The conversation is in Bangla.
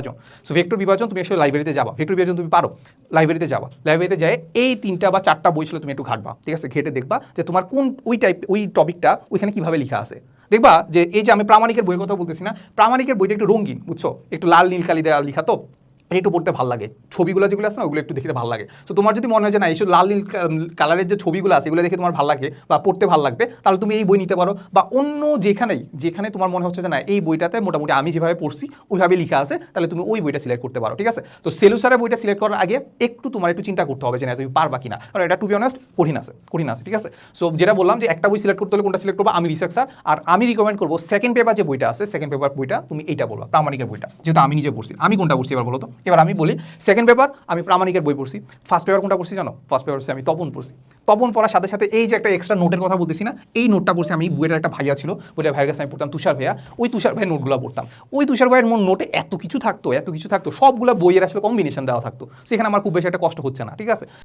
বিভাজন। সো ভেক্টর বিভাজন তুমি আসলে লাইব্রেরিতে যাবা, ভেক্টর বিভাজন তুমি পারো, লাইব্রেরিতে যাবা, লাইব্রেরিতে যায় এই 3টা বা 4টা বই ছিল তুমি একটু ঘাটবা, ঠিক আছে, ঘেটে দেখবা যে তোমার কোন ওই টপিকটা ওইখানে কীভাবে লেখা আছে। দেখবা যে এই যে আমি প্রামাণিকের বইয়ের কথা বলতেছি না, প্রামাণিকের বইটা একটু রঙিন, বুঝছো, একটু লাল নীল কালি দেওয়া লেখা, তো একটু পড়তে ভালো লাগে, ছবিগুলো যেগুলো আছে না ওগুলো একটু দেখতে ভালো লাগে। তো তোমার যদি মনে হয় যে না এইসব লাল নীল কালারের যে ছবিগুলো আছে এগুলো দেখে তোমার ভালো লাগে বা পড়তে ভালো লাগবে, তাহলে তুমি এই বই নিতে পারো, বা অন্য যেখানে তোমার মনে হচ্ছে যে না এই বইটাতে মোটামুটি আমি যেভাবে পড়ছি ওইভাবে লেখা আছে, তাহলে তুমি ওই বইটা সিলেক্ট করতে পারো, ঠিক আছে। তো সেলুসারের বইটা সিলেক্ট করার আগে তোমার একটু চিন্তা করতে হবে যে না তুমি পারবা কিনা, কারণ এটা টু বি অনেস্ট কঠিন আছে, ঠিক আছে। সো যেটা বললাম যে একটা বই সিলেক্ট করতে হলে কোনটা সিলেক্ট করবো, আমি রিসার্চার, আর আমি রিকমেন্ড করবো সেকেন্ড পেপার যে বইটা আছে, সেকেন্ড পেপার বইটা তুমি এইটা বলবা, প্রামাণিকের বইটা, যেহেতু আমি নিজে পড়ছি। আমি কোনটা পড়ছি এবার বলো তো, এবার আমি বলি সেকেন্ড পেপার আমি প্রামাণিকের বই পড়ছি। ফার্স্ট পেপার কোনটা পড়ছি জানো? ফার্স্ট পেপার আমি তপন পড়ছি। তপন পড়ার সাথে সাথে এই যে একটা এক্সট্রা নোটের কথা বলতেছি না, এই নোটটা পড়ছি আমি। বইটার একটা ভাইয়া ছিল, বইটার ভাইয়ের কাছে আমি পড়তাম, তুষার ভাইয়া, ওই তুষার ভাইয়ের নোটগুলো পড়তাম। ওই তুষার ভাইয়ের নোটে এত কিছু থাকতো, সবগুলো বইয়ের আসলে কম্বিনেশন দেওয়া থাকতো, সেখানে আমার খুব বেশি একটা কষ্ট হচ্ছে না, ঠিক আছে।